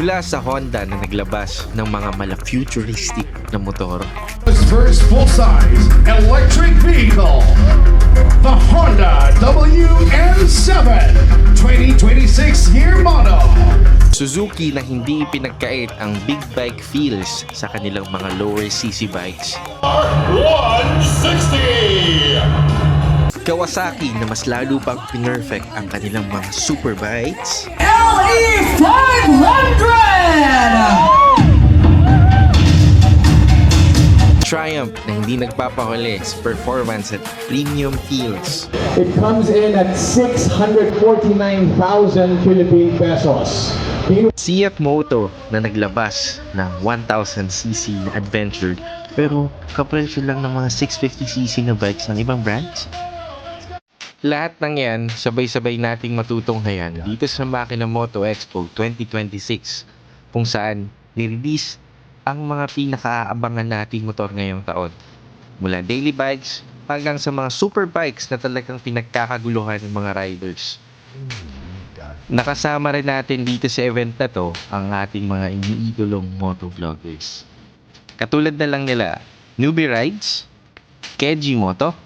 Mula sa Honda na naglabas ng mga mala-futuristic na motor. First full-size electric vehicle, the Honda WN7 2026 year model. Suzuki na hindi ipinagkait ang big bike feels sa kanilang mga lower cc bikes. R160. Kawasaki na mas lalo pang pinerfect ang kanilang mga super bikes. Triumph na hindi nagpapahuli sa performance at premium feels. It comes in at 649,000 Philippine pesos. CF Moto na naglabas ng 1000cc na adventure pero kapresyo lang ng mga 650cc na bikes ng ibang brands. Lahat ng yan, sabay-sabay nating matutunghayan dito sa Makina Moto Expo 2026 kung saan nirelease ang mga pinakaabangan nating motor ngayong taon. Mula daily bikes hanggang sa mga super bikes na talagang pinagkakaguluhan ng mga riders. Nakasama rin natin dito sa event na to ang ating mga iniidolong motovloggers. Katulad na lang nila Newbie Rides, Keji Moto,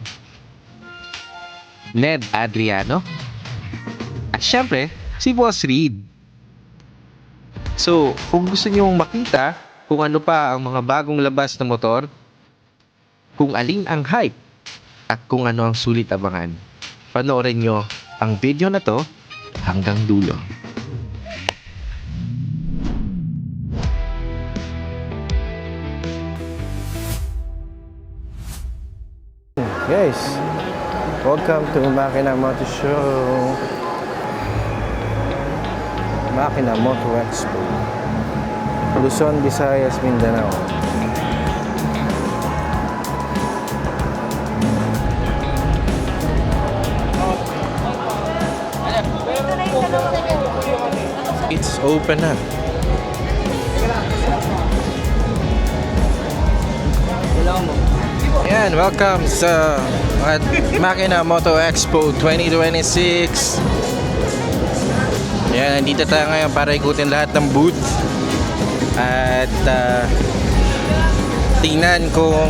Ned Adriano, at syempre, si Boss Reed. So, kung gusto niyo makita kung ano pa ang mga bagong labas na motor, kung alin ang hype, at kung ano ang sulit abangan, panoorin nyo ang video na to hanggang dulo. Guys, welcome to Makina Moto Show. Makina Moto Expo, Luzon, Visayas, Mindanao. It's open na. Ayan, welcome sa Makina Moto Expo 2026. Ayan, nandito tayo ngayon para ikutin lahat ng booth at tingnan kung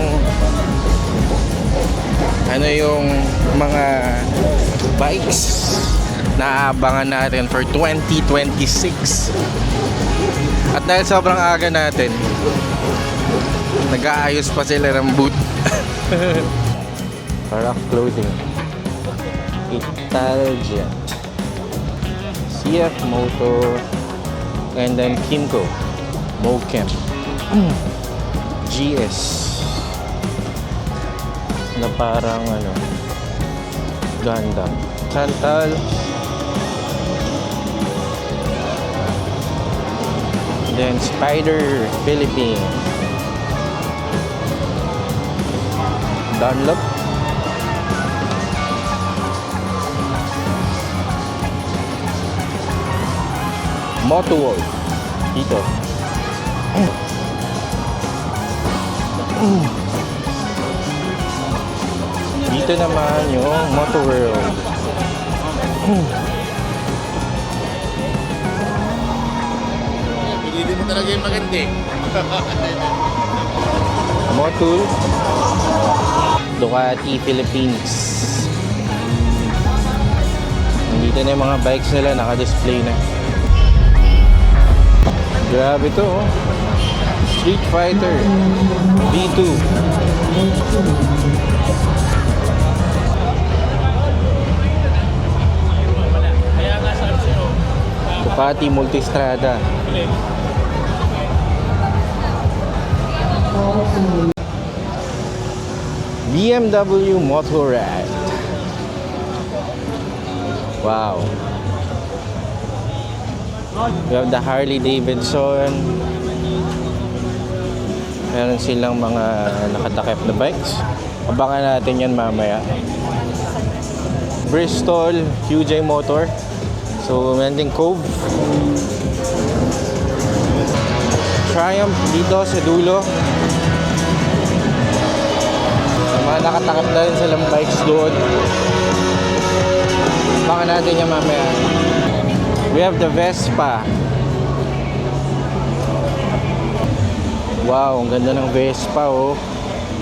ano yung mga bikes na aabangan natin for 2026. At dahil sobrang aga natin, nag-aayos pa sila ng booth. Rock Clothing, Italjet, CF Moto, and then Kimco, Mochem, GS na parang ano, Gundam, Chantal, then Spider Philippines, Dunlop, Moto Wolf dito. Dito naman yung Moto World. Pinili mo talaga yung maganda eh. Motul, Ducati Philippines. Nandito na yung mga bikes nila, naka-display na. Grabe to, oh. Street Fighter V2. Ducati Multistrada. BMW Motorrad. Wow. We have the Harley Davidson. Meron silang mga nakatakip na bikes. Abangan natin yan mamaya. Bristol, QJ Motor. So, meron din Cove. Triumph dito sa dulo. Mga nakatakip na rin silang bikes doon. Abangan natin yan mamaya. We have the Vespa. Wow, ang ganda ng Vespa, oh.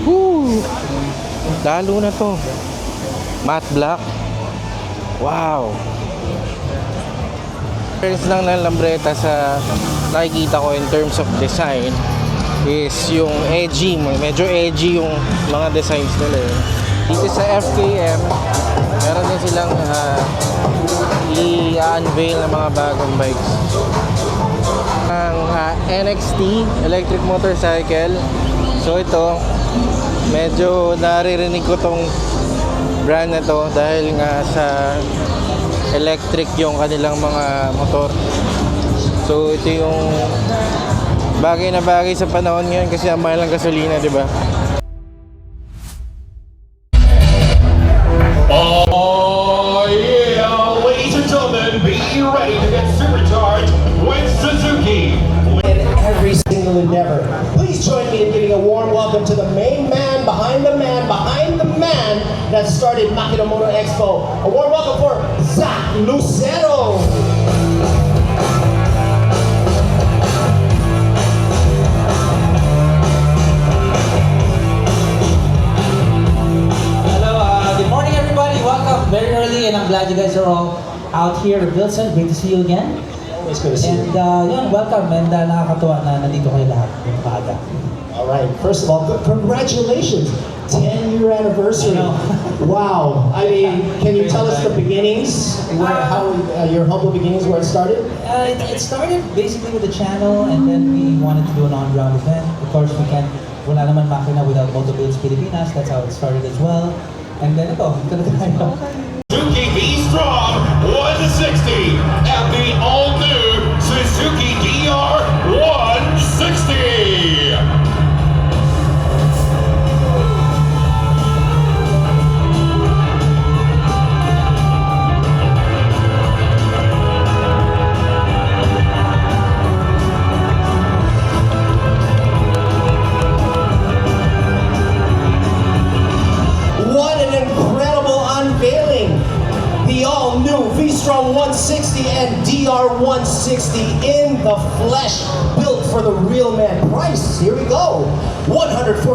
Woo! Lalo na to. Matte black. Wow! Difference lang ng Lambretta sa nakikita ko in terms of design is yung edgy, medyo edgy yung mga designs nila eh. Dito sa FKM, meron din silang i-unveil ng mga bagong bikes. Ang NXT, electric motorcycle. So ito, medyo naririnig ko tong brand na to dahil nga sa electric yung kanilang mga motor. So ito yung bagay na bagay sa panahon ngayon kasi ang mahal ng gasolina, di ba? Oh yeah, ladies and gentlemen, be ready to get supercharged with Suzuki. In every single endeavor. Please join me in giving a warm welcome to the main man behind the man behind the man that started Makina Moto Expo. A warm welcome for Zach Lucero. Hello, good morning everybody. Welcome very early and I'm glad you guys are all out here. Wilson, great to see you again. Always good to see And you. yun, welcome and nakakatuwa na nandito kayo lahat yung maaga. All right. First of all, congratulations. 10-year anniversary. I know. Wow. I mean, can you tell us the beginnings? How your humble beginnings, where it started? It started basically with the channel and then we wanted to do an on-ground event. Of course, we can't, wala naman makina without Moto Builds Pilipinas. That's how it started as well. And then ito tayo. Suzuki V-Strom 160 and the all-new Suzuki DR 160. What an incredible unveiling! The all-new V-Strom 160 and DR 160 in the flesh, built for the real man. Price, here we go. $146,000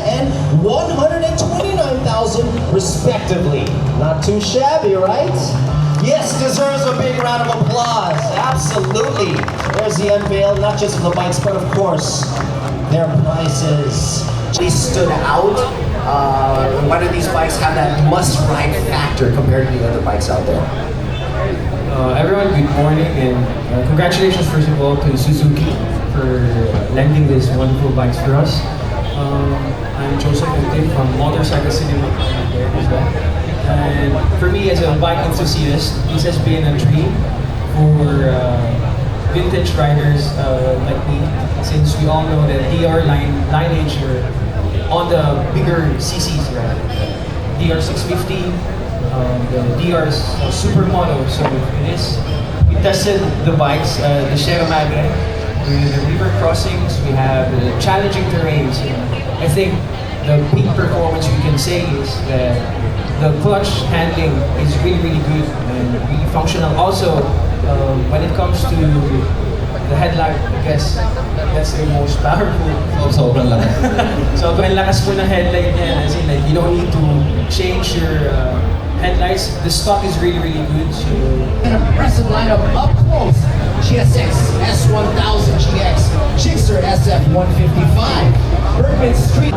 and $129,000 respectively. Not too shabby, right? Yes, deserves a big round of applause. Absolutely. There's the unveil, not just for the bikes, but of course, their prices. They stood out. Why do these bikes have that must-ride factor compared to the other bikes out there? Everyone, good morning and congratulations first of all to Suzuki for lending these wonderful bikes for us. I'm Joseph Utin from Motorcycle Cinema there as well. And for me as a bike enthusiast, this has been a dream for vintage riders like me, since we all know that DR lineage are on the bigger CCs, right? DR 650, the DR's Supermoto. So we tested the bikes, the Sierra Madre, with the river crossings, we have the challenging terrains. I think the peak performance we can say is that the clutch handling is really good and really functional. Also, when it comes to the headlight, I guess that's the most powerful. Sobrang lakas. Sobrang lakas po ng headlight niya. As in, like, you don't need to change your headlights. The stock is really good. So An impressive lineup up close. GSX S1000 GX, Gixxer SF155, Bergman Street.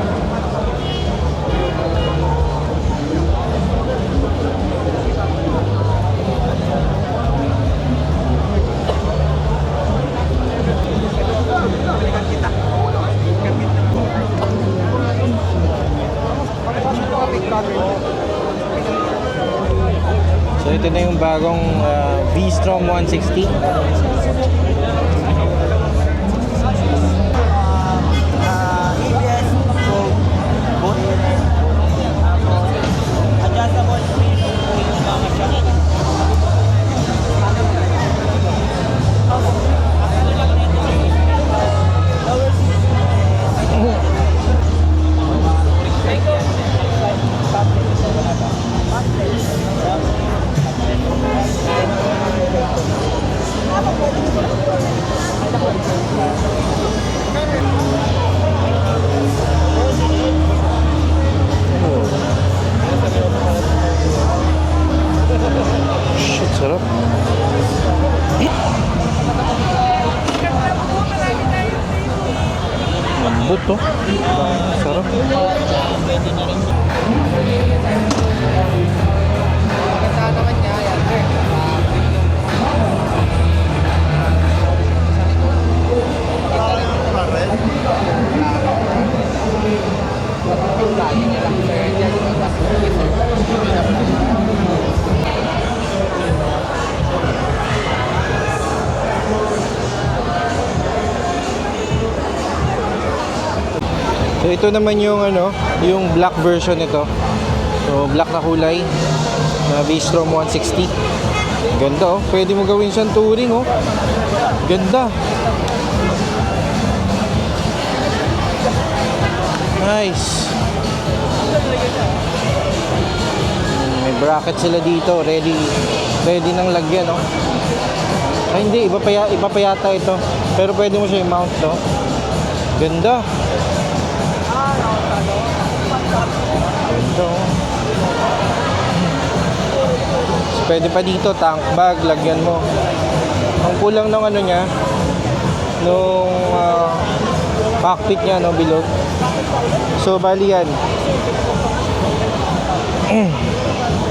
So ito na yung bagong V-Strom 160. Lambot to. Sarap. So ito naman yung ano, yung black version nito. So black na kulay na V-Strom 160. Ganda oh. Pwede mo gawin siyang touring oh. Ganda. Nice. May bracket sila dito, ready nang lagyan oh. Ay hindi, iba pa yata ito. Pero pwede mo siya i-mount no. Ganda. Ganda oh. So, pwede pa dito, tank bag, lagyan mo. Ang kulang ng ano niya, nung cockpit niya, no, bilog. So, bali yan.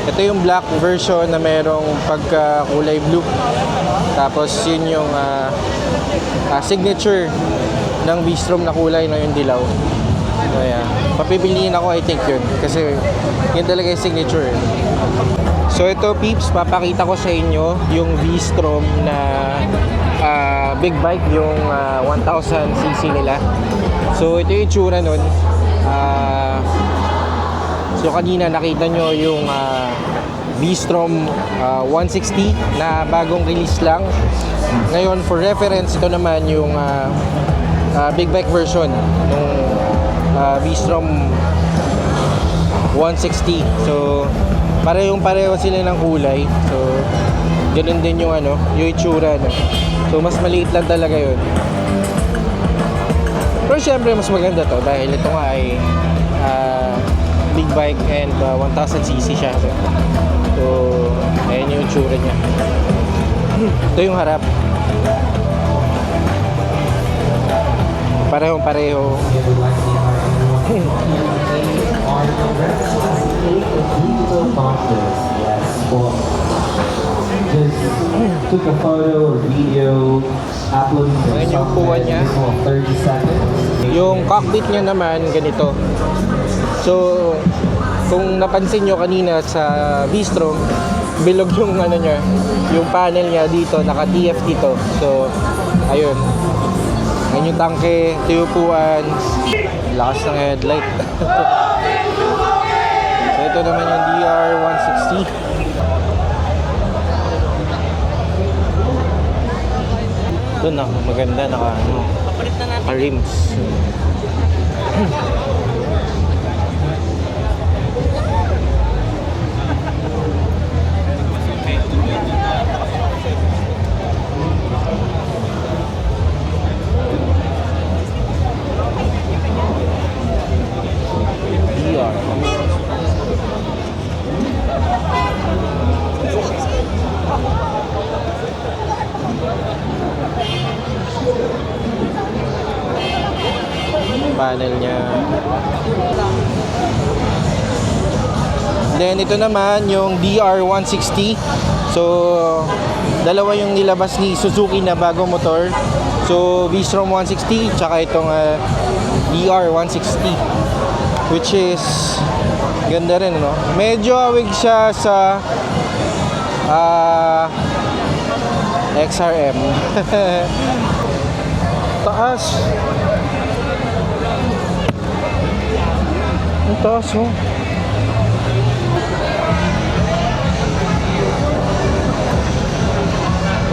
Ito yung black version na merong pagka kulay blue. Tapos, yun yung signature ng V-Strom na kulay na yung dilaw. So, yeah. Papipiliin ako, I think yun. Kasi, yun talaga yung signature. So, ito, peeps, papakita ko sa inyo yung V-Strom na big bike, yung 1000cc nila. So, ito yung itsura nun. So, kanina nakita nyo yung V-Strom 160 na bagong release lang. Ngayon, for reference, ito naman yung big bike version ng V-Strom 160. So, pareho sila ng kulay. So, ganun din yung ano, yung itsura, no? So, mas maliit lang talaga yun. Pero syempre, mas maganda to dahil ito nga ay big bike and 1000cc siya. So, ayan yung itsura niya. Ito yung harap. Parehong-pareho. Just took a photo or video, uploaded to Ayan yung upuan niya. 30 seconds. Yung cockpit niya naman ganito. So, kung napansin nyo kanina sa V-Strom, bilog yung ano niya, yung panel niya dito, naka-TF dito. So, ayun. Yan yung tangke, ito yung upuan. Lakas ng headlight. So, ito naman yung DR160. Ito na, maganda, naka-rims. Panel niya. Then ito naman yung DR160. So dalawa yung nilabas ni Suzuki na bagong motor. So V-Strom 160 tsaka itong DR160, which is ganda rin, no? Medyo awig siya sa XRM. Taas. Ang taas, oh.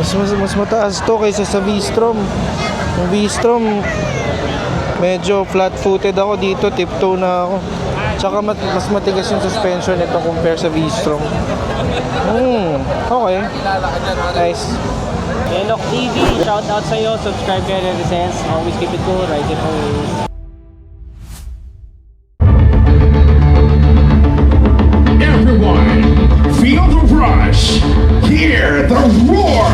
Mas mataas to kaysa sa V-Strom. Yung V-Strom, medyo flat-footed ako dito, tiptoe na ako. Tsaka mas matigas yung suspension nito compare sa V-Strom. Okay. Nice. Enok TV, shout out sa'yo, subscribe kayo na Sense. Always keep it cool, ride it always. Everyone, feel the rush, hear the roar,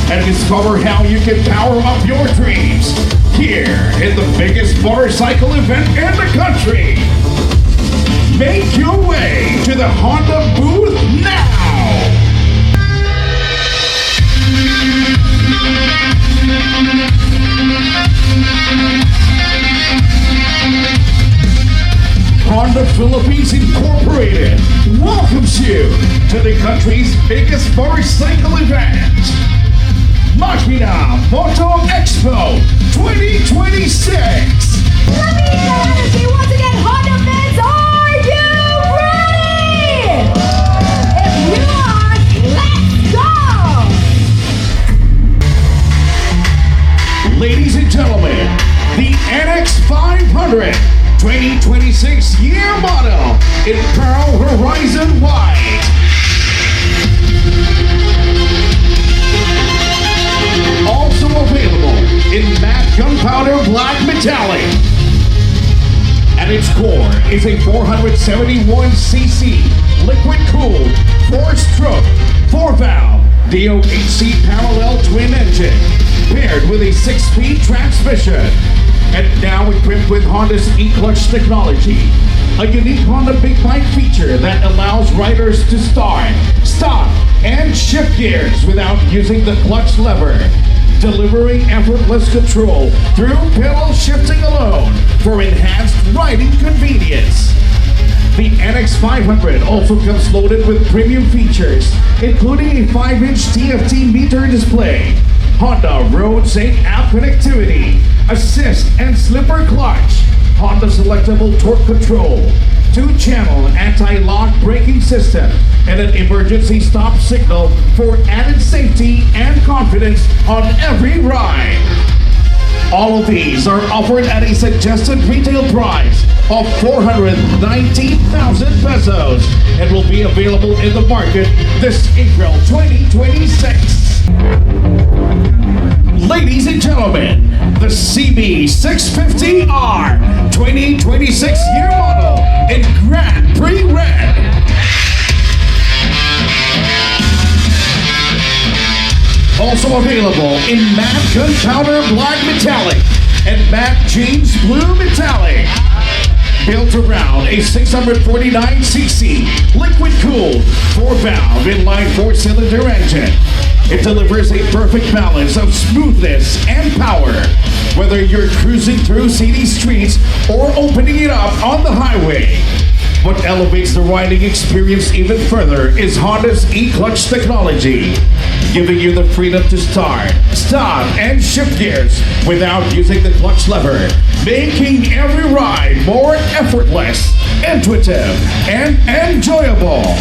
and discover how you can power up your dreams. here in the biggest motorcycle event in the country. Make your way to the Honda booth now. Honda Philippines Incorporated welcomes you to the country's biggest motorcycle event, Makina Moto Expo 2026. Let me hear your energy once again, Honda fans. Are you ready? If you are, let's go! Ladies and gentlemen, the NX 500 2026 year model in Pearl Horizon White. Also available in matte gunpowder black metallic. At its core is a 471cc liquid-cooled 4-stroke 4-valve DOHC parallel twin engine paired with a 6-speed transmission. And now equipped with Honda's e-clutch technology, a unique Honda Big Bike feature that allows riders to start, stop, and shift gears without using the clutch lever, delivering effortless control through pedal shifting alone for enhanced riding convenience. The NX 500 also comes loaded with premium features, including a 5-inch TFT meter display, Honda Road Sync app connectivity, assist and slipper clutch, Honda selectable torque control, 2-channel anti-lock braking system, and an emergency stop signal for added safety and confidence on every ride. All of these are offered at a suggested retail price of 419,000 pesos and will be available in the market this April 2026. Ladies and gentlemen, the CB650R 2026 year model in Grand Prix Red. Also available in matte gunpowder black metallic and matte jeans blue metallic. Built around a 649cc liquid-cooled 4-valve inline 4-cylinder engine, it delivers a perfect balance of smoothness and power. Whether you're cruising through city streets or opening it up on the highway, what elevates the riding experience even further is Honda's e-clutch technology, giving you the freedom to start, stop, and shift gears without using the clutch lever, making every ride more effortless, intuitive, and enjoyable.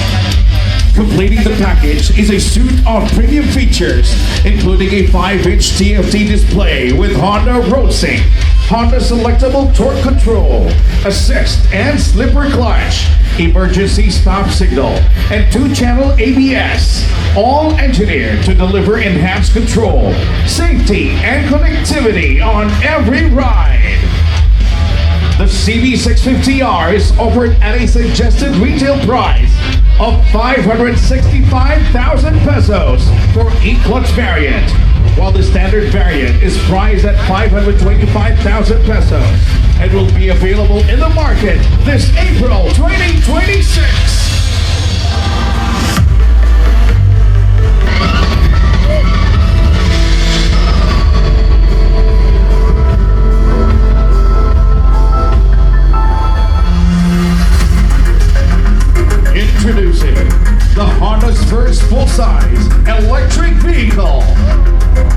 Completing the package is a suite of premium features, including a 5-inch TFT display with Honda Road Sync, Honda selectable torque control, assist and slipper clutch, emergency stop signal, and 2-channel ABS, all engineered to deliver enhanced control, safety, and connectivity on every ride. The CB650R is offered at a suggested retail price of 565,000 pesos for e-clutch variant, while the standard variant is priced at 525,000 pesos and will be available in the market this April 2026. Introducing the Honda's first full-size electric vehicle,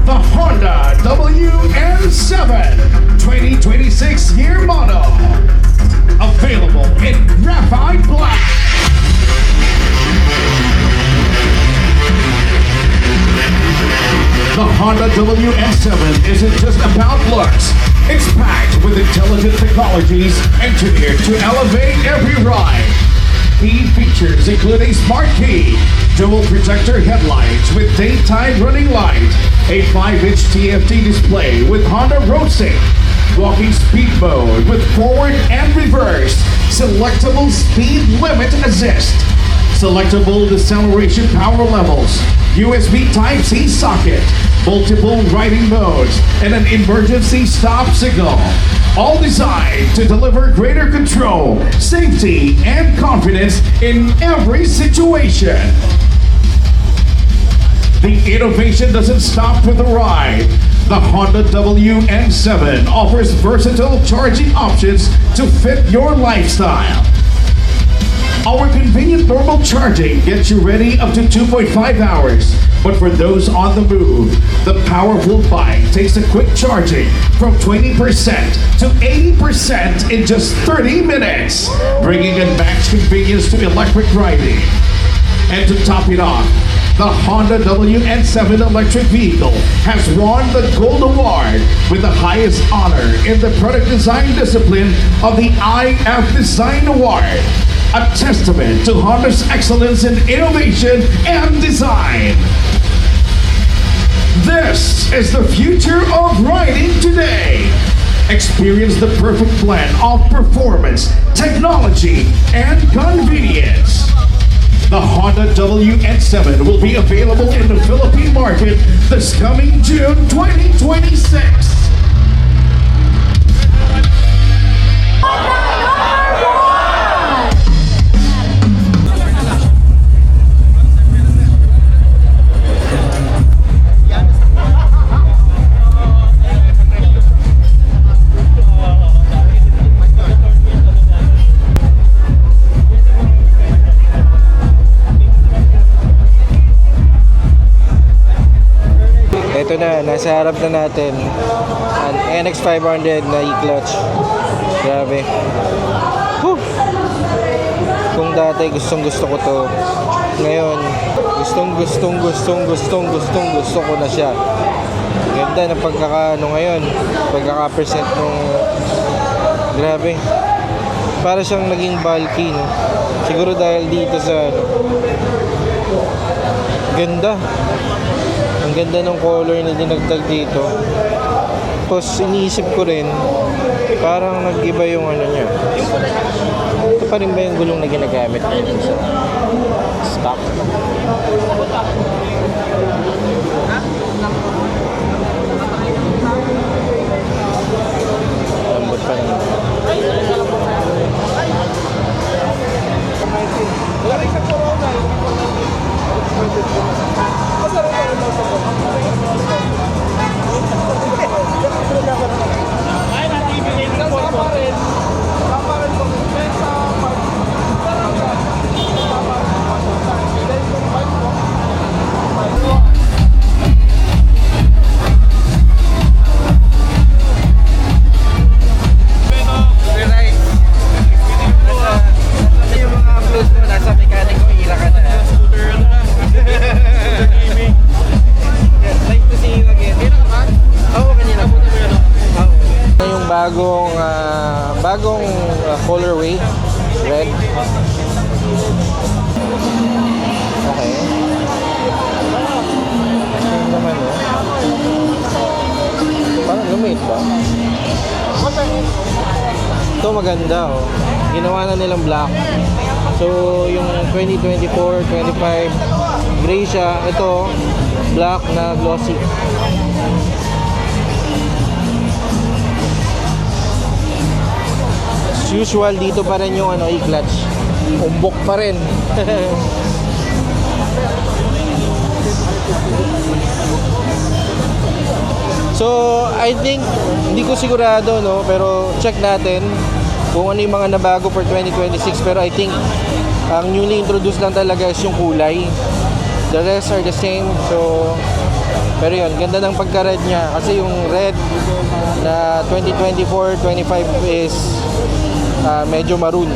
the Honda WN7 2026 year model, available in graphite black. The Honda WN7 isn't just about looks. It's packed with intelligent technologies engineered to elevate every ride. Key features include a smart key, dual projector headlights with daytime running light, a 5-inch TFT display with Honda Road Sync, walking speed mode with forward and reverse, selectable speed limit assist, selectable deceleration power levels, USB Type-C socket, multiple riding modes, and an emergency stop signal. All designed to deliver greater control, safety, and confidence in every situation. The innovation doesn't stop with the ride. The Honda WN7 offers versatile charging options to fit your lifestyle. Our convenient normal charging gets you ready up to 2.5 hours. But for those on the move, the powerful bike takes a quick charging from 20% to 80% in just 30 minutes, bringing unmatched convenience to electric riding. And to top it off, the Honda WN7 electric vehicle has won the Gold Award with the highest honor in the product design discipline of the IF Design Award. A testament to Honda's excellence in innovation and design. This is the future of riding today. Experience the perfect blend of performance, technology, and convenience. The Honda WN7 will be available in the Philippine market this coming June 2026. Ito na, nasa harap na natin ang NX500 na e-clutch. Grabe. Whew! Kung dati gustong gusto ko to, ngayon gustong gusto ko na siya. Ganda ng pagkakaano ngayon, pagkaka-percent nung grabe. Para siyang naging bulky, no? Siguro dahil dito sa ganda. Ang ganda ng color na dinagdag dito. Tapos iniisip ko rin, parang nag-iba yung ano niya. Ito pa rin ba yung gulong na ginagamit niya sa stock? Lambot pa rin. Wala rin sa corona. bagong colorway, red. Okay. Ano naman oh? Parang lumit ba? Ito maganda oh. Ginawa na nilang black. So yung 2024, 25 gray siya. Ito black na glossy. Usual dito pa rin yung ano, i-clutch. Umbok pa rin. So, I think hindi ko sigurado no, pero check natin kung ano yung mga nabago for 2026, pero I think ang newly introduced lang talaga is yung kulay. The rest are the same. So, pero yun, ganda ng pagka-red niya kasi yung red na 2024, 25 is medyo maroon.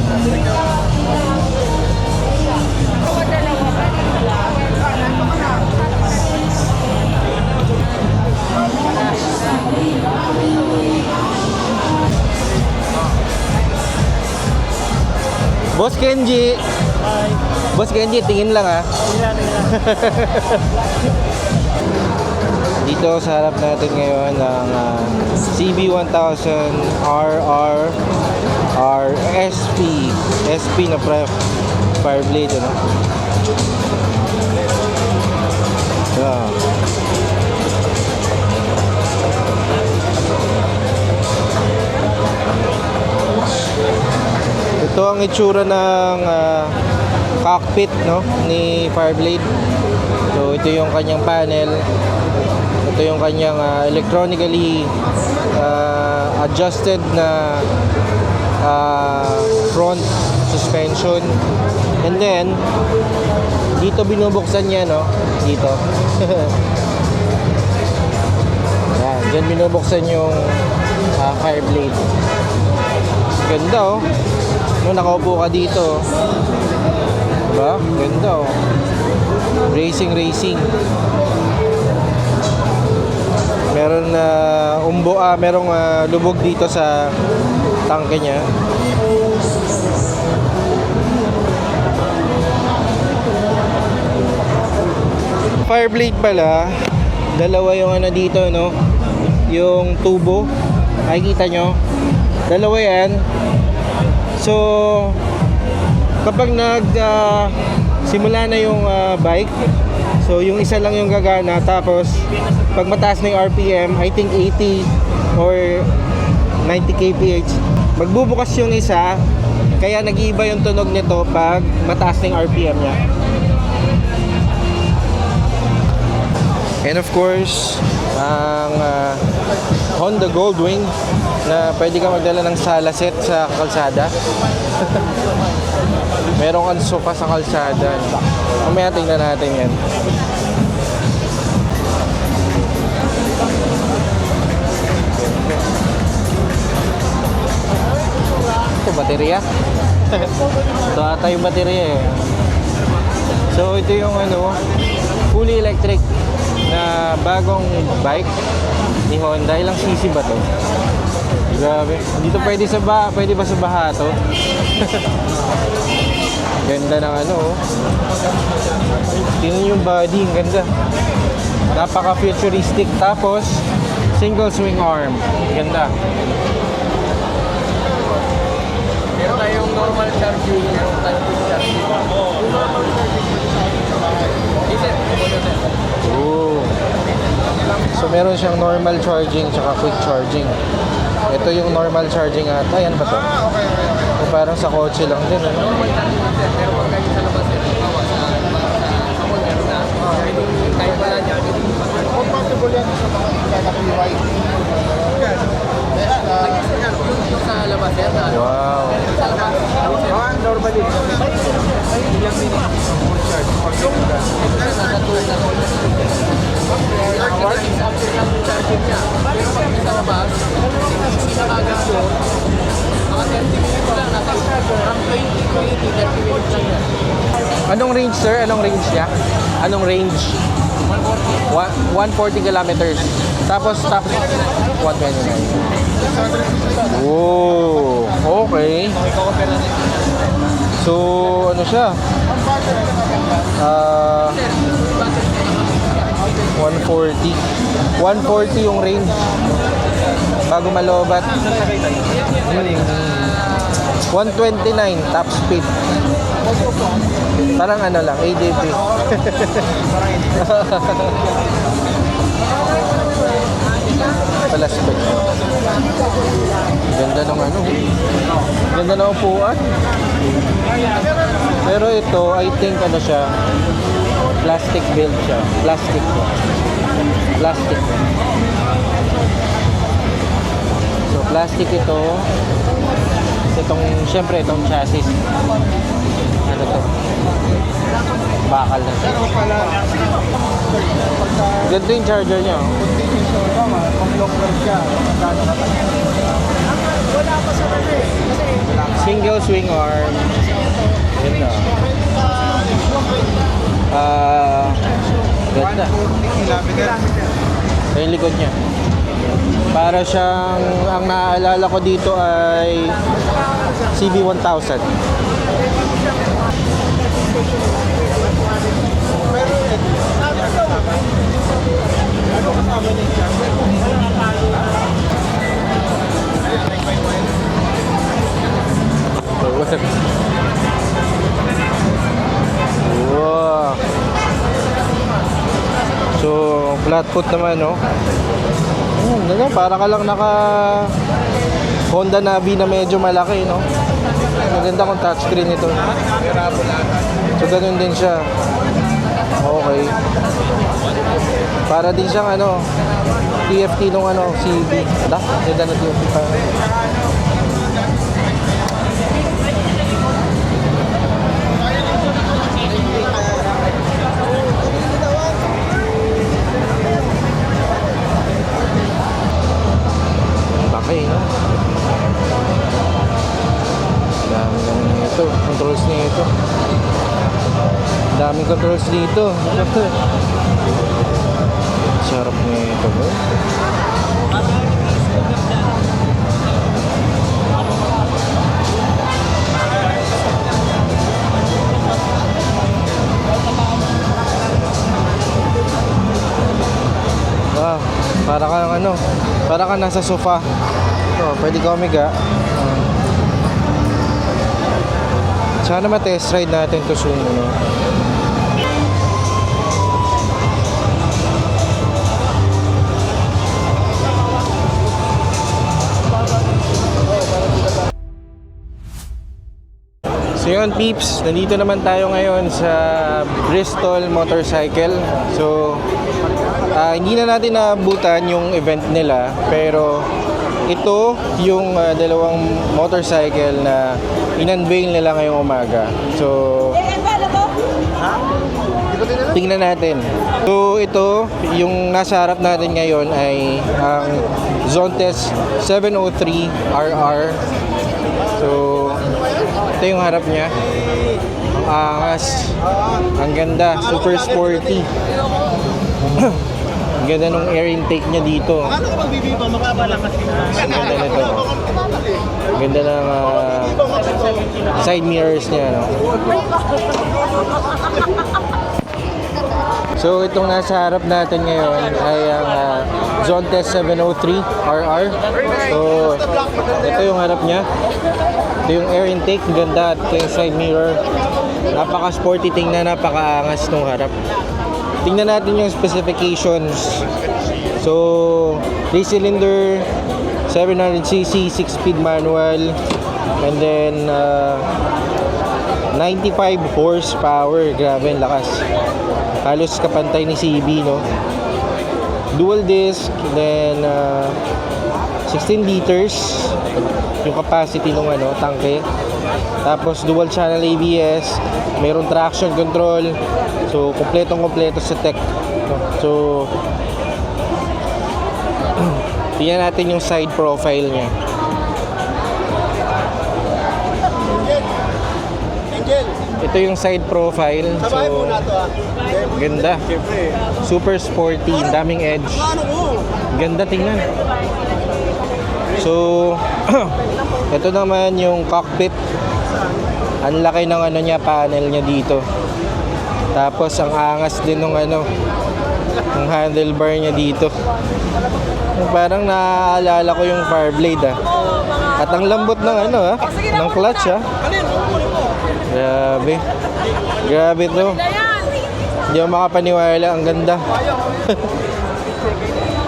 Boss Kenji. Hi. Boss Kenji, tingin lang ha. Dito sa harap natin ngayon ng CB1000 RR SP na Fireblade ano. Ito ang itsura ng cockpit, no, ni Fireblade. So ito yung kanyang panel. Ito yung kanyang electronically adjusted na front suspension. And then dito binubuksan niya, no, dito. Yan, dyan binubuksan yung Fireblade. Ganda, oh. No, nakaupo ka dito. Diba? Ganda, oh. Racing. Meron merong lubog dito sa tangke niya. Fireblade pala, dalawa yung ano dito, no? Yung tubo. Nakikita nyo? Dalawa yan. So, kapag simula na yung bike, so yung isa lang yung gagana, tapos pag mataas na yung RPM, I think 80 or 90 kph, magbubukas yung isa, kaya nag-iiba yung tunog nito pag mataas na yung RPM niya. And of course, ang Honda Goldwing na pwede ka magdala ng sala set sa kalsada. Meron kang sofa sa kalsada. Mamaya tingnan natin yan. Ito, baterya. Ito ata yung baterya, eh. So ito yung fully electric na bagong bike ni Honda. Ilang cc ba to? Grabe. Dito pwede ba sa baha to? Ganda ng tingnan yung body, ang ganda. Napaka futuristic. Tapos single swing arm. Ganda. Meron tayong normal charging, meron tayong quick charging. Oh. So meron siyang normal charging tsaka quick charging. Ito yung normal charging ata. Yan ba to? O parang sa kotse lang din, ano? Pero pag kayo sa labas, kaya pala niya. Compatible yan sa mga PY. Yung sa labas yan. Wow. Sa labas. Normally. Ilang minutes. Full charge. Nasa 2 na 36 after lang yung charging niya. Pero pag sa labas, pinakagas yun, mga 30 minutes lang. From 20 to 80, 30 minutes lang yan. Anong range, sir? Anong range niya? Anong range? 140 kilometers. Tapos 129. Oh, okay. So, ano siya? 140. 140 yung range. Bago malobat. 129 top speed. Parang lang, ADP. Pala spec. Ganda ng ganda ng upuan. Pero ito, I think siya, plastic build siya. Plastic. So, plastic ito. Siyempre, itong chassis. Ano to? Bakal na siya. Ganda yung charger niya. Single swing arm. Ganda. Ganda. Yung likod niya. Para siyang, ang naaalala ko dito ay CB1000. Wow. So, flat foot naman, no? Para ka lang naka Honda Navi na medyo malaki, no? Maganda kung touchscreen ito. So, ganun din siya. Okay. Para din siyang ano, TFT nung ano, CB. Ganda na TFT pa. Okay, no? Dami lang nito. Controls nito. Daming controls dito. Sarap nito, bro. Wow, para kang ano, para kang nasa sofa. Pwede ka umiga. Sana ma-test ride natin to soon, no? So yun peeps, nandito naman tayo ngayon sa Bristol Motorcycle. So hindi na natin naabutan yung event nila, pero ito yung dalawang motorcycle na in-unveil nila ngayong umaga. So tingnan natin. So ito, yung nasa harap natin ngayon ay ang Zontes 703 RR. So ito yung harap niya. Ang angas. Ang ganda. Super sporty. Ang ganda nung air intake niya dito. Ang ganda nito. Ang ganda ng side mirrors niya. No? So itong nasa harap natin ngayon ay ang Zontes 703 RR. So ito yung harap niya. Ito yung air intake, ganda, at ito yung side mirror. Napaka-sporty tingnan, napaka-angas nung harap. Tingnan natin yung specifications. So, 3-cylinder, 700cc, 6-speed manual, and then 95 horsepower. Grabe, ang lakas. Halos kapantay ni CB, no? Dual disc, then 16 liters yung capacity ng tangke. Tapos dual channel ABS, mayroon traction control. So kompletong-kompleto sa tech. So tingnan natin yung side profile niya. Ito yung side profile. So ganda. Super sporty, daming edge. Ganda tingnan. So, ito naman yung cockpit. Ang laki ng niya, panel niya dito. Tapos ang angas din ng ng handlebar niya dito. Parang naaalala ko yung Fireblade At ang lambot ng ng clutch Grabe. Grabe to. Hindi ako makapaniwala, ang ganda.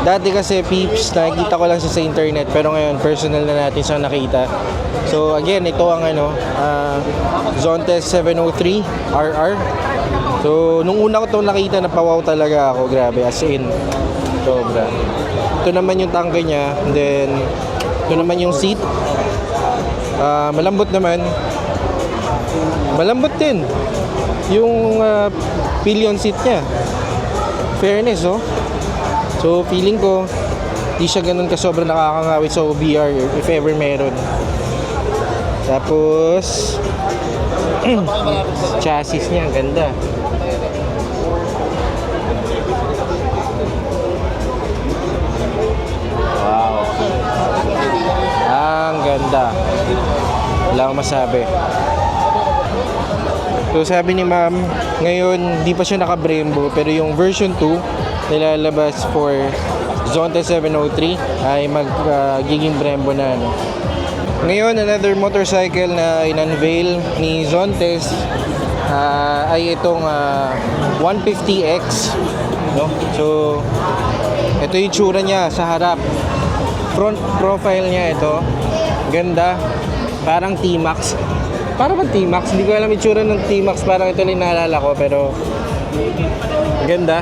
Dati kasi peeps, nakikita ko lang sa internet, pero ngayon personal na natin siyang nakita. So again, ito ang Zontes 703 RR. So nung una ko itong nakita, napawaw talaga ako, grabe, as in sobra. Ito naman yung tangke niya, and then ito naman yung seat. Malambot naman. Malambot din yung pillion seat niya. Fairness, oh. So feeling ko di siya ganun ka sobrang nakakangawit sa OBR if ever meron. Tapos chassis niya, ang ganda. Wow. Ang ganda. Wala akong masabi. So sabi ni ma'am, ngayon di pa siya naka-Brembo, pero yung version 2 nilalabas for Zontes 703 ay magiging Brembo na. Ngayon, another motorcycle na in-unveil ni Zontes ay itong 150X, no? So ito yung tsura niya sa harap. Front profile niya ito, ganda, parang T-Max. Para bang T-Max? Hindi ko alam itsura ng T-Max. Parang ito lang naalala ko, pero ganda.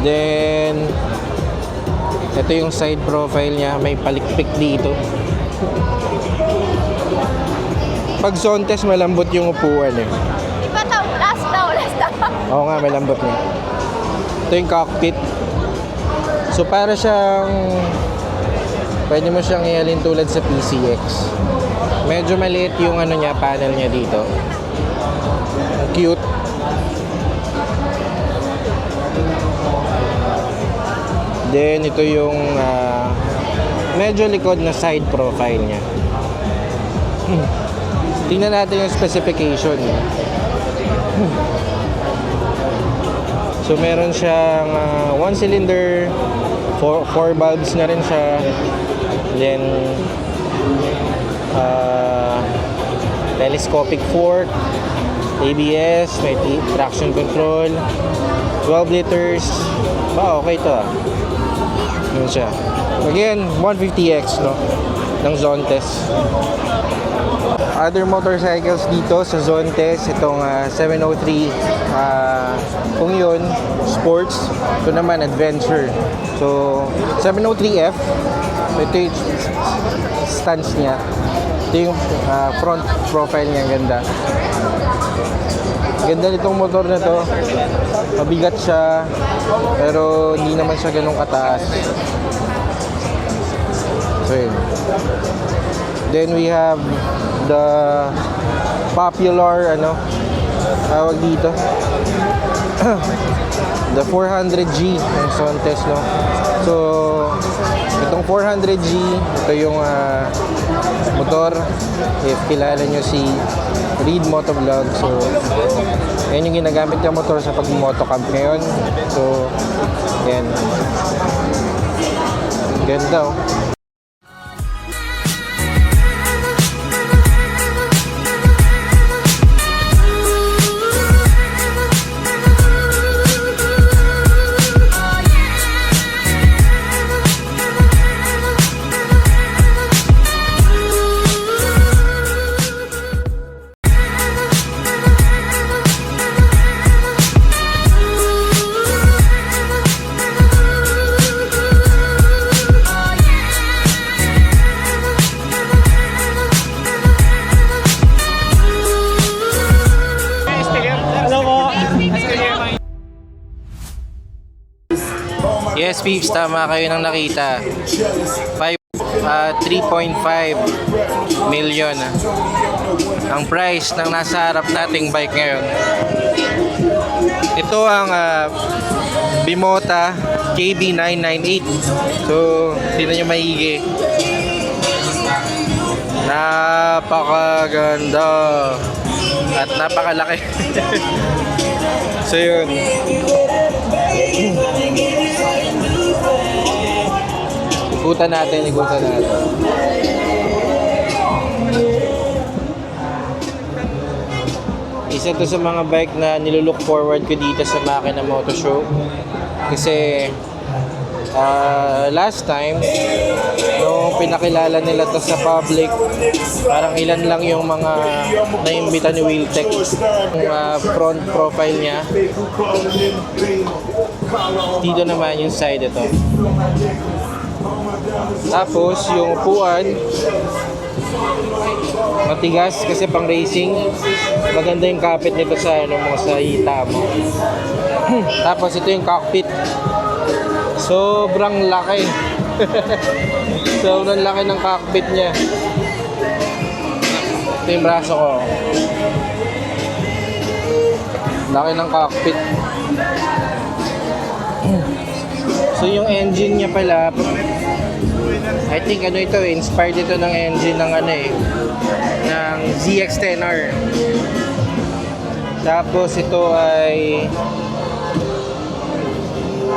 Then, ito yung side profile niya. May palikpik dito. Pag zone test, malambot yung upuan eh. Iba daw, last daw. Oo nga, malambot niya. Ito yung cockpit. So, para siyang pwede mo siyang ialin tulad sa PCX. Medyo maliit yung ano niya, panel niya dito. Cute. Then ito yung medyo likod na side profile niya. Tingnan natin yung specification. So meron siyang 1 cylinder, 4 valves na rin siya. Then telescopic fork, ABS, may traction control, 12 liters. Okay to Yun siya. Again, 150X no, ng zone test. Other motorcycles dito sa zone test, itong 703, kung yun, sports. Ito naman, adventure. So, 703F, ito yung stance niya. Ito yung front profile niya, ganda. Ganda nitong motor na to. Mabigat siya, pero hindi naman siya ganun kataas. So yun. Then we have the popular tawag dito the 400G ng Sontes, no. So itong 400G, ito yung motor, if kilala nyo si Reed Motovlog. So yan yung ginagamit yung motor sa pag-motocamp ngayon. So yan, ganda Yes, peeps, tama kayo nang nakita. 3.5 million ang price ng nasa harap nating bike ngayon. Ito ang Bimota KB998. So, tingnan nyo maigi. Napakaganda at napakalaki. So yun, ikutan natin. Isa to sa mga bike na nilulook forward ko dito sa Makina Moto Show. Kasi last time nung pinakilala nila to sa public, parang ilan lang yung mga naimbita ni Wheeltech. Yung front profile niya, dito naman yung side ito. Tapos yung upuan matigas kasi pang racing. Maganda yung kapit nito sa mga sa hita mo. Tapos ito yung cockpit. Sobrang laki. Sobrang laki ng cockpit niya. Ito yung braso ko. Laki ng cockpit. So yung engine niya pala, I think ito inspired ito ng engine ng ng ZX-10R. Tapos ito ay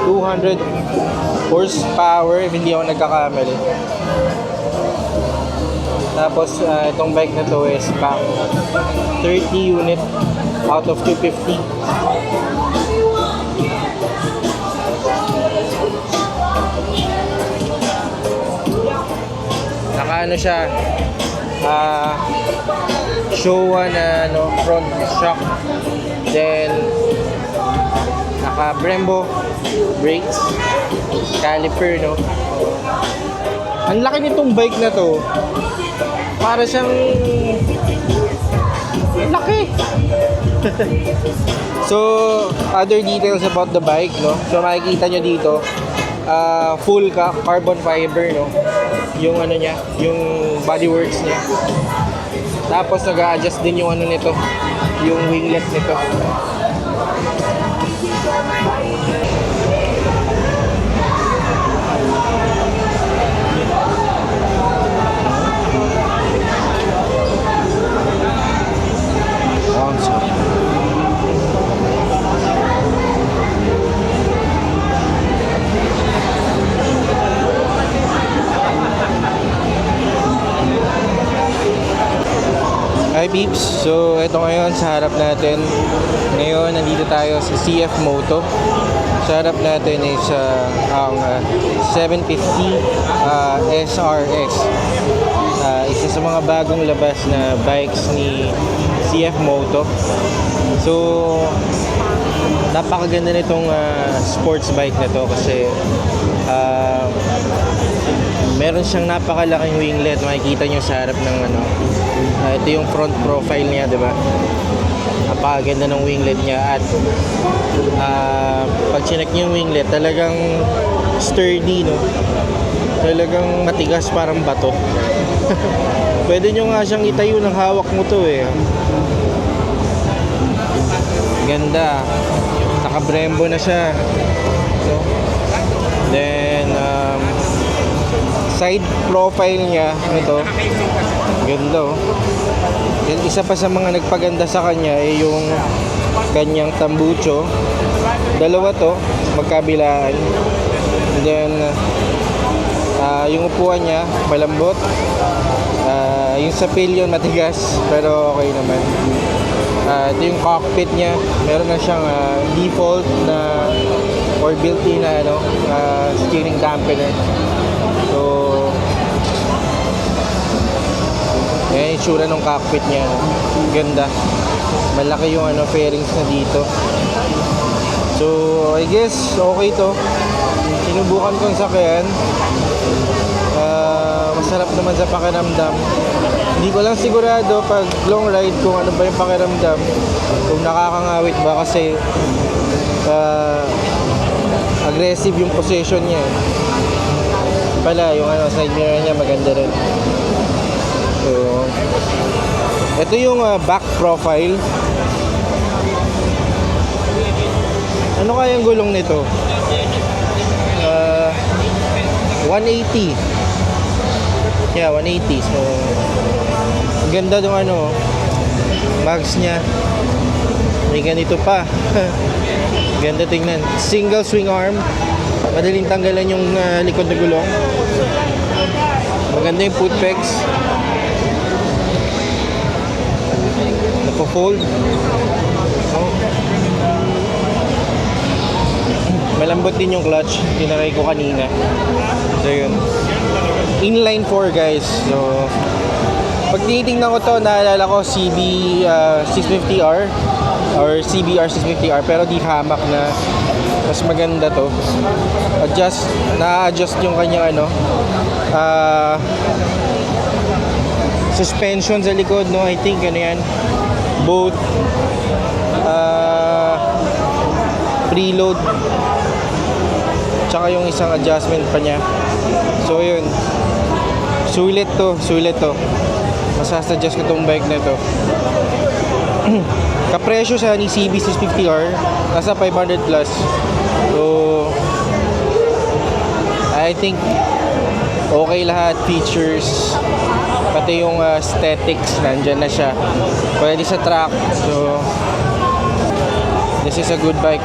200 horsepower if hindi ako nagkakamali. Tapos itong bike na to is pang 30 unit out of 250. Naka siya, Showa na front shock. Then naka Brembo brakes, caliper, no. Ang laki nitong bike na to. Para siyang laki. So, other details about the bike, no. So makikita nyo dito, full carbon fiber, no. Yung ano niya, yung bodyworks niya. Tapos nag-a-adjust din yung ano nito, yung winglet nito. Hi peeps! So ito ngayon sa harap natin. Ngayon nandito tayo sa CF Moto. Sa harap natin is ang 750 SRS. Isa sa mga bagong labas na bikes ni CF Moto. So napakaganda nitong sports bike na to kasi meron siyang napakalaking winglet. Makikita nyo sa harap ng ito yung front profile niya, di ba? Napakaganda ng winglet niya at pag chinek nyo yung winglet, talagang sturdy, no? Talagang matigas, parang bato. Pwede nyo nga siyang itayo ng hawak mo to eh. Ganda. Naka-Brembo na siya. So, then side profile niya ito. Ganda, oh. Then isa pa sa mga nagpaganda sa kanya ay yung kanyang tambucho. Dalawa to, magkabilaan. And then yung upuan niya malambot. Yung sa pillion matigas pero okay naman. Ito yung cockpit niya. Meron na siyang default na or built-in na steering dampener. So yan yung itsura ng cockpit niya. Ganda. Malaki yung fairings na dito. So I guess okay to. Sinubukan kong sakyan. Masarap naman sa pakiramdam. Hindi ko lang sigurado pag long ride kung ano ba yung pakiramdam, kung nakakangawit ba kasi aggressive yung position niya. Pala yung side mirror niya maganda rin. So ito yung back profile. Ano kaya yung gulong nito? 180. Yeah, 180. So ganda yung mags niya. May ganito pa. Ganda tingnan. Single swing arm. Madaling tanggalan yung likod na gulong. Maganda yung foot pegs. Napo-fold. Malambot din yung clutch. Tinaray ko kanina. So yun. Inline 4 guys. So pag tinitingnan ko to, naalala ko CB 650R or CBR 650R pero di hamak na. Mas maganda to. Na-adjust yung kanyang suspension sa likod, no? I think yan. Both preload tsaka yung isang adjustment pa niya. So yun. Sulit to. Masasuggest ko tong bike na to. Kapresyo sa ni CB 650R, nasa 500 plus. So I think okay lahat, features pati yung aesthetics nandyan na siya. Pwede sa track. So this is a good bike.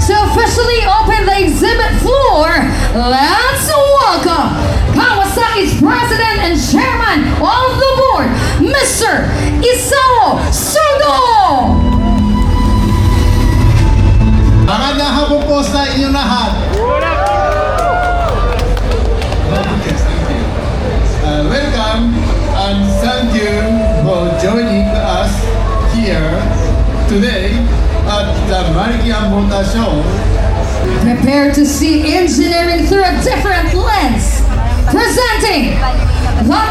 To officially open the exhibit floor, let's welcome Kawasaki's president and chairman of the board, Mr. Isao Sudo! joining us here today at the Marikian Motor Show. Prepare to see engineering through a different lens. Presenting the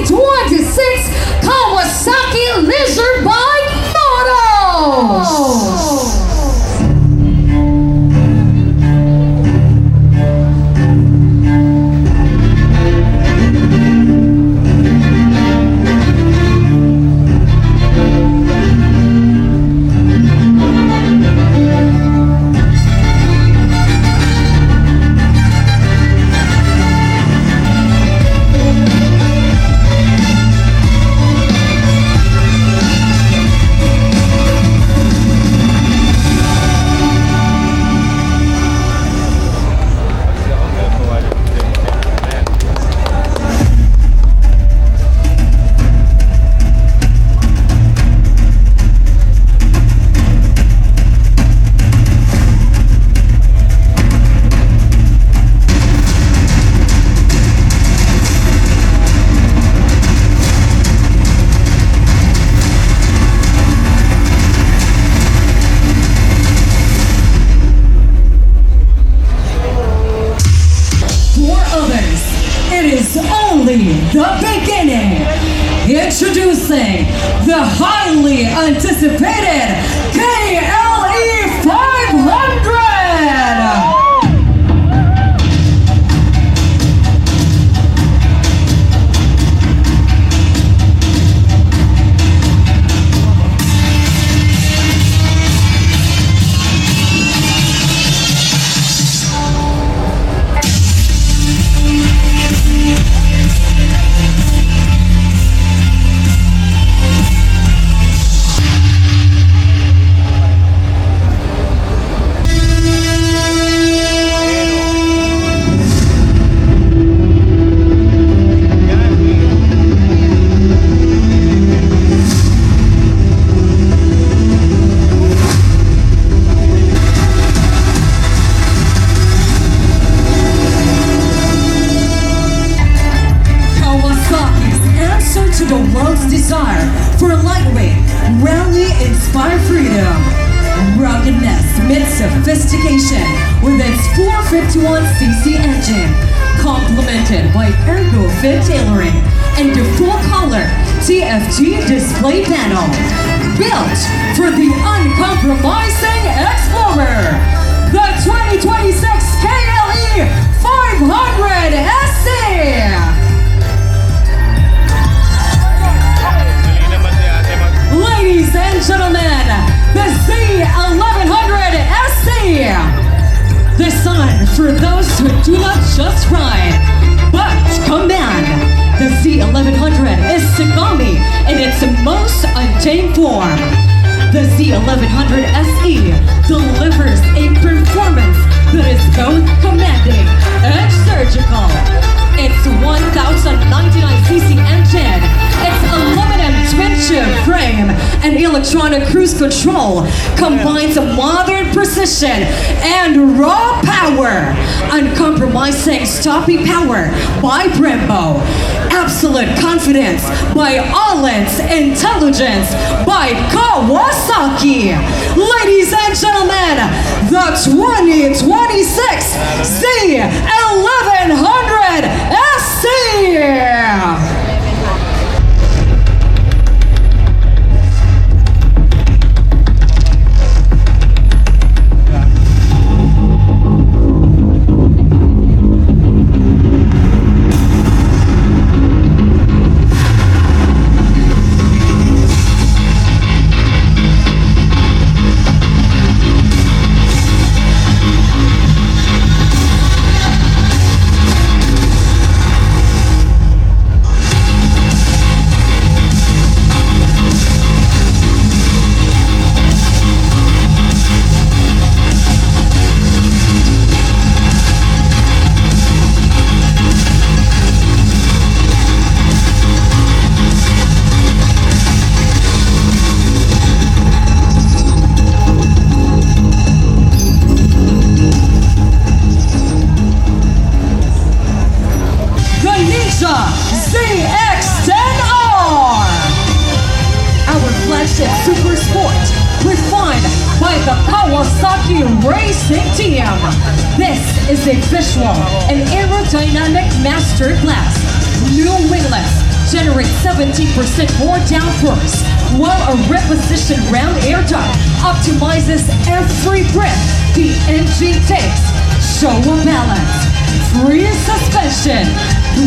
2026 Kawasaki Leisure Bike Motos. The beginning. Introducing the highly anticipated KLE 500. Desire for lightweight, rally-inspired freedom. Ruggedness meets sophistication with its 451cc engine, complemented by ergo-fit tailoring and the full-color TFT display panel. Built for the uncompromising explorer, the 2026 KLE 500 SC. Ladies and gentlemen, the Z1100 SC. Designed for those who do not just ride, but command. The Z1100 is Sagami in its most untamed form. The Z1100 SE delivers a performance that is both commanding and surgical. Its 1099cc engine, its aluminum twin-tube frame, and electronic cruise control combines a modern precision and raw power. Uncompromising stopping power by Brembo. Absolute confidence by Allens. Intelligence by Kawasaki. Ladies and gentlemen, the 2026 Z1100 SC. championship super sport refined by the Kawasaki Racing Team. This is a visual and aerodynamic masterclass. New winglets generate 17% more downforce, while a repositioned round air duct optimizes every breath the engine takes. Show a balance, free suspension,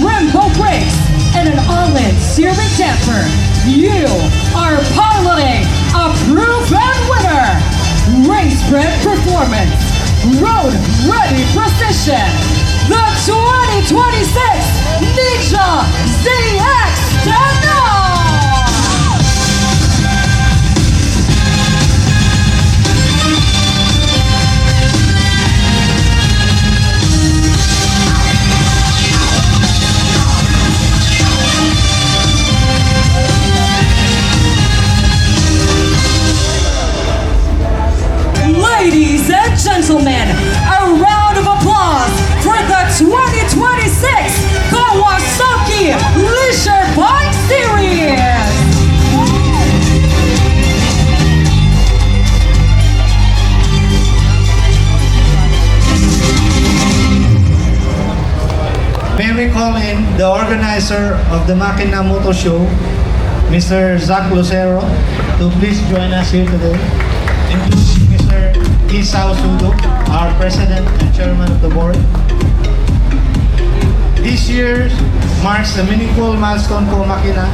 Brembo brakes, and an all-in steering damper. You are piloting a proven winner. Race-bred performance, road-ready precision. The 2026 Ninja ZX Tenor! Ladies and gentlemen, a round of applause for the 2026 Kawasaki Leisure Bike Series! May we call in the organizer of the Makina Moto Show, Mr. Zach Lucero, to please join us here today, including Mr. Isao Sudo, our president and chairman of the board. This year marks a meaningful milestone for Makina,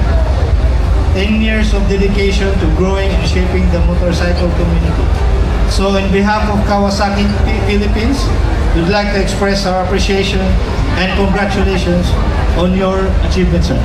10 years of dedication to growing and shaping the motorcycle community. So in behalf of Kawasaki Philippines, we'd like to express our appreciation and congratulations on your achievement, sir.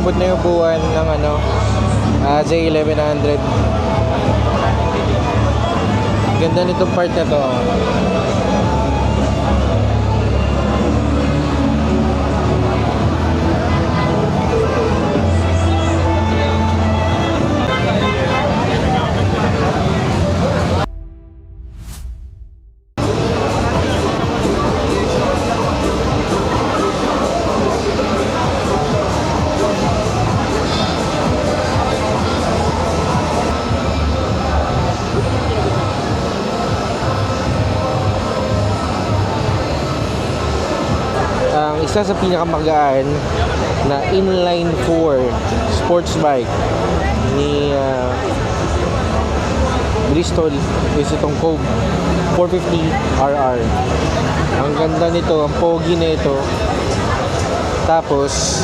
malambot na yung upuan ng Z1100. Ganda nitong part na to. Ang isa sa pinakamagaan na inline 4 sports bike ni Bristol is itong Cove 450 RR. Ang ganda nito, ang pogi na ito. Tapos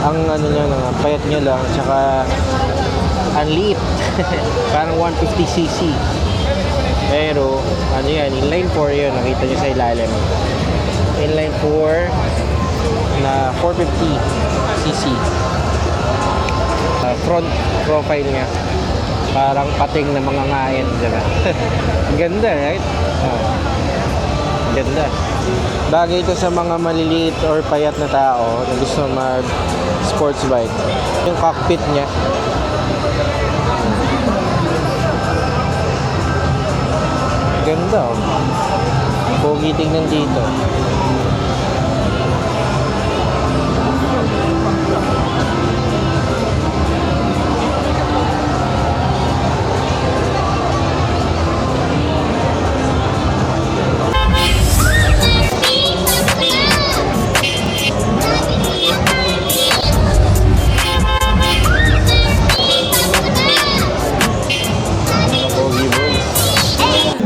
ang niya lang, payat niya lang, tsaka ang liit. Parang 150cc. Pero yan, inline 4 yun, nakita niyo sa ilalim. Inline 4 na 450cc. Front profile niya parang pating na mga ngain, diba? Ganda, right? Ganda. Bagay ito sa mga maliliit or payat na tao na gusto mag sports bike. Yung cockpit niya, ganda, oh. Pogi tingnan dito.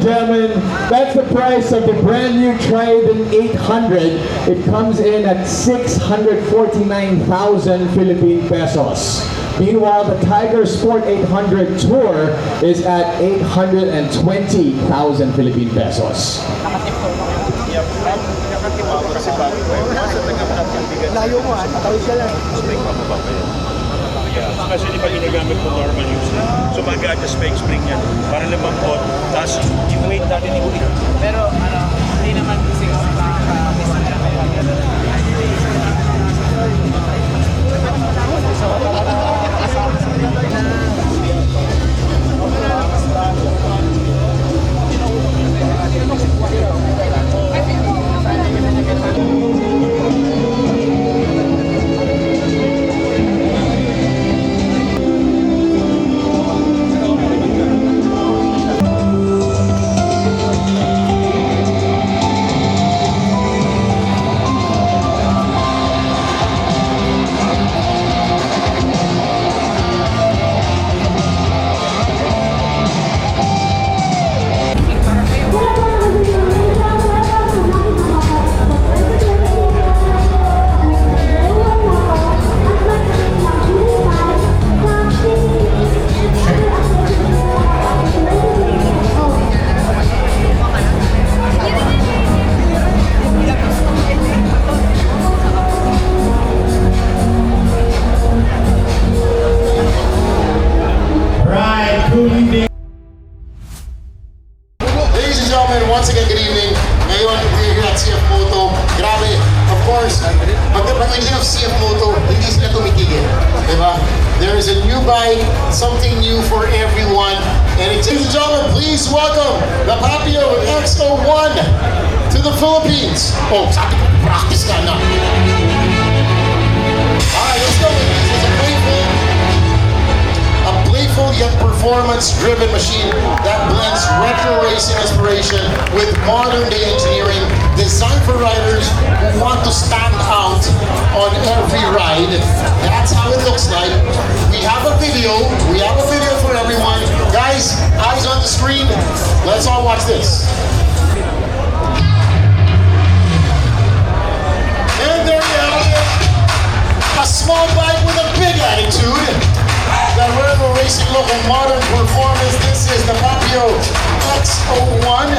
Gentlemen, that's the price of the brand new Trident 800. It comes in at 649,000 Philippine pesos. Meanwhile, the Tiger Sport 800 Tour is at 820,000 Philippine pesos. Layo mo tawid ka lang. Especially pag ginagamit mo normal use. So mag-adjust pa yung spring yan para lumambot. Tapos yung weight natin iulit. Pero hindi naman kasi makaka-miss na kayo. Ladies and gentlemen, once again, good evening. Ngayon, we're here at CF Moto. Grabe, of course, pag hindi of CF Moto, hindi sila tumitigil. Diba? There is a new bike, something new for everyone. And ladies and gentlemen, please welcome the Papio X01 to the Philippines. Oh, sabi ko, practice ka na. Alright, let's go. This is a playful yet performance-driven machine that blends retro racing inspiration with modern-day engineering, designed for riders who want to stand out on every ride. That's how it looks like. We have a video. We have a video for everyone. Guys, eyes on the screen. Let's all watch this. And there you have it. A small bike with a big attitude. That retro racing look and modern performance. This is the Papio X01.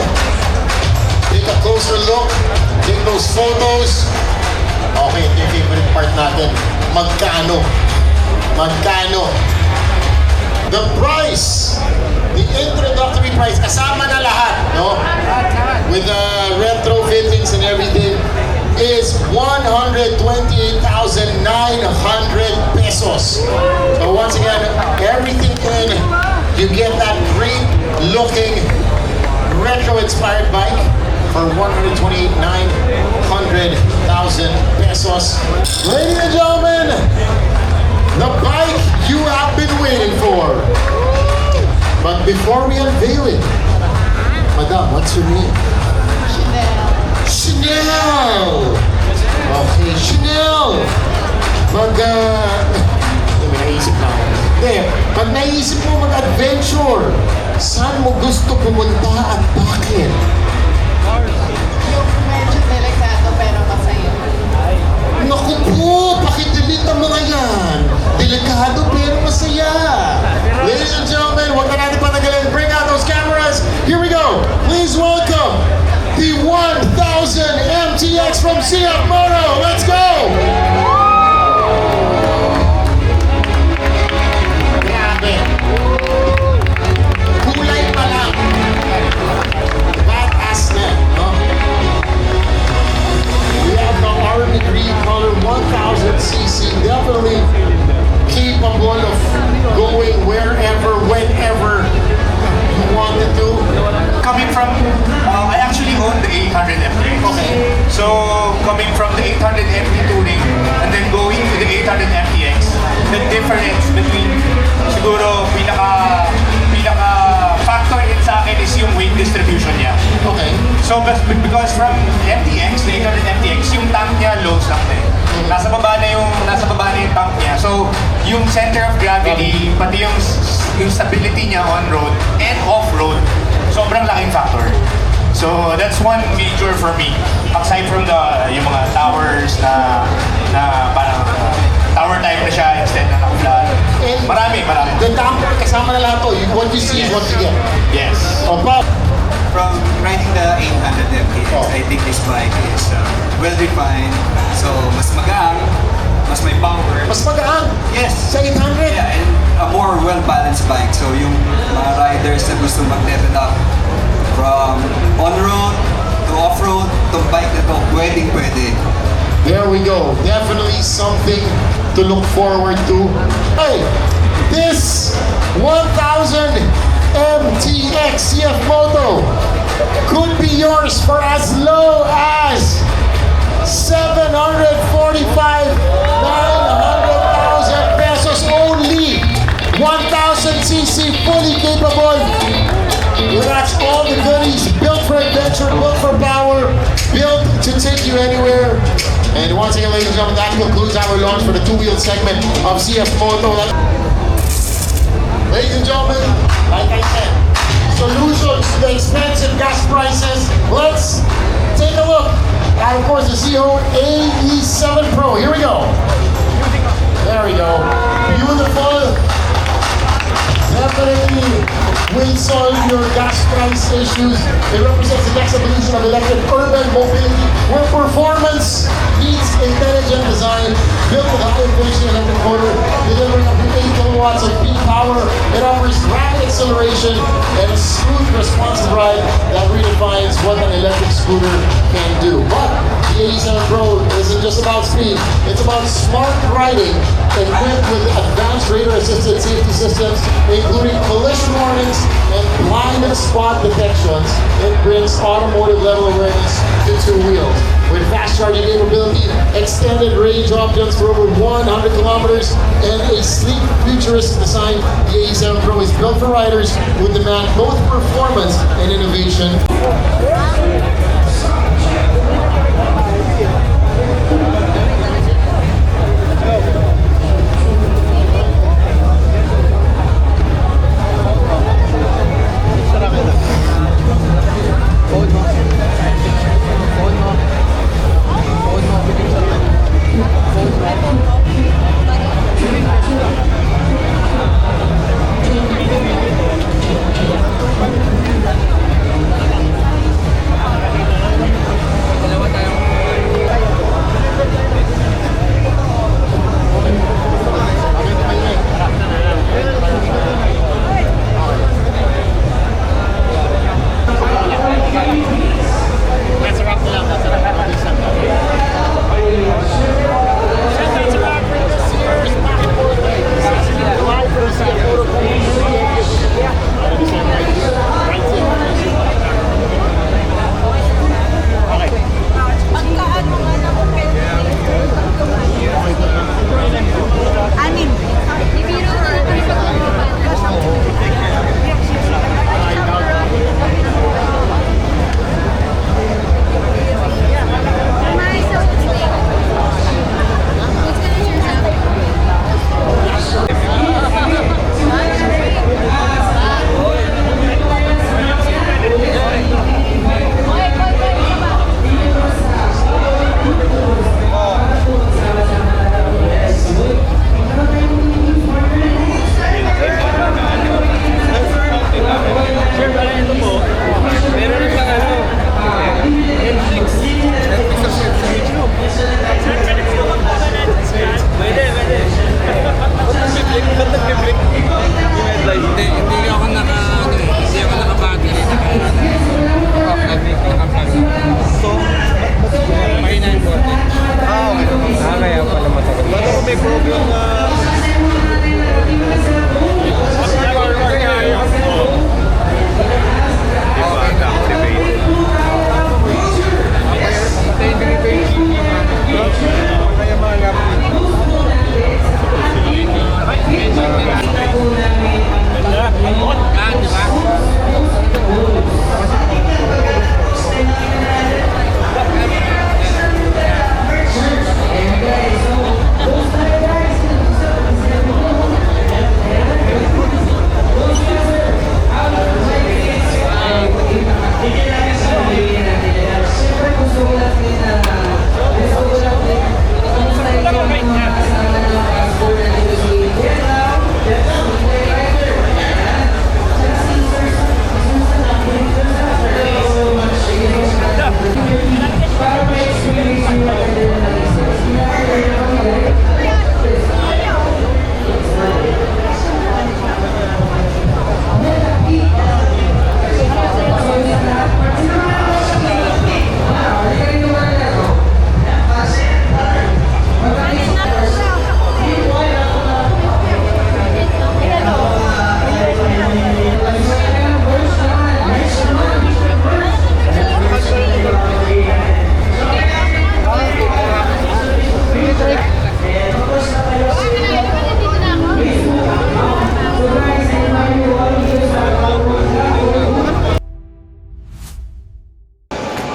Take a closer look. Take those photos. Okay, ito yung favorite part natin. magkano? Magkano? The price, the introductory price, kasama na lahat, no? With the retro fittings and everything, is 128,900 pesos. So once again, everything in, you get that great looking retro-inspired bike for 128,900,000 pesos. Ladies and gentlemen, the bike you have been waiting for. But before we unveil it, Madam, what's your name? Chanel! Okay, Chanel! May naisip na ako. Pag naisip mo mag-adventure, saan mo gusto pumunta at bakit? Yung medyo delikado pero masaya. Naku po, pakidelete ang mga yan. Delikado pero masaya. Ladies and gentlemen, huwag na natin patagalin. Bring out those cameras. Here we go. Please welcome the 1000 MTX from CF Moto. Let's go! Grabe. Kulay pa lang. Badass na, no? We have the army green color 1000cc. Definitely capable of going wherever, whenever you wanted to. Coming from, I actually own the 800 FTX. Okay. So, coming from the 800 FT tuning and then going to the 800 FTX, the difference between siguro pinaka factor in sa akin is yung weight distribution niya. Okay. So, because from FTX, the 800 FTX, yung tank niya lows lang din. Nasa baba na yung tank niya. So, yung center of gravity, pati yung stability niya on road and off road, sobrang laking factor. So that's one major for me. Aside from yung mga towers na parang tower type na siya instead na naka-flat. Marami. The damper, kasama na lahat to. What you see is what you get. Yes. Bob. From riding the 800 MTX, I think this bike is well-defined. So, mas magaan, mas may power. Mas magaan? Yes. Sa 800? Yeah, and a more well-balanced bike. So, yung mga riders na gusto mag-level up from on-road to off-road, itong bike na to, pwede. There we go. Definitely something to look forward to. Hey, this 1000 MTX CF Moto could be yours for as low as 745,900,000 pesos only. 1000cc, fully capable. That's all the goodies. Built for adventure, built for power, built to take you anywhere. And once again, ladies and gentlemen, that concludes our launch for the two-wheeled segment of CF Moto. Ladies and gentlemen, like I said, solutions to the expensive gas prices. Let's take a look at, of course, the Zeho AE7 Pro. Here we go. There we go. Beautiful. Definitely will solve your gas price issues. It represents the next evolution of electric urban mobility, where performance meets intelligent design. Built with high efficiency electric motor, delivering up to 8 kilowatts of peak power. It offers rapid acceleration and a smooth, responsive ride that redefines what an electric scooter can do. But the AE7 Pro isn't just about speed; it's about smart riding, equipped with advanced radar-assisted safety systems, including collision warnings and blind spot detections. It brings automotive level awareness to two wheels. With fast charging capability, extended range options for over 100 kilometers, and a sleek, futuristic design, the AE7 Pro is built for riders who demand both performance and innovation.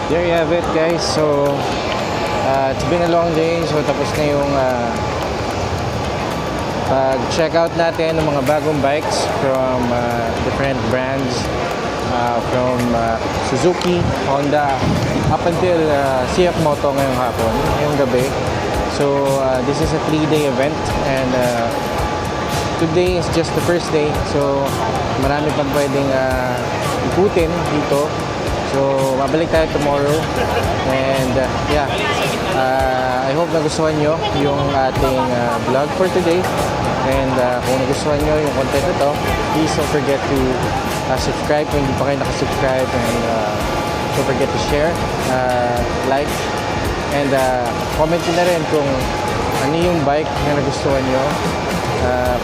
There you have it, guys. So it's been a long day. So tapos na yung pag-check out natin ng mga bagong bikes from different brands, from Suzuki, Honda, up until CF Moto ngayong hapon, ngayong gabi. So this is a 3-day event, and today is just the first day. So marami pang pwedeng ikutin dito. So babalik tayo tomorrow, and yeah, I hope nagustuhan nyo yung ating vlog for today. And kung nagustuhan nyo yung content ito, please don't forget to subscribe kung hindi pa kayo nakasubscribe, and don't forget to share, like, and comment nyo na rin kung ano yung bike na nagustuhan nyo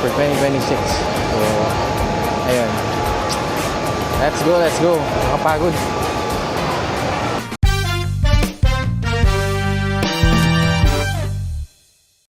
for 2026. So ayun, let's go, nakapagod.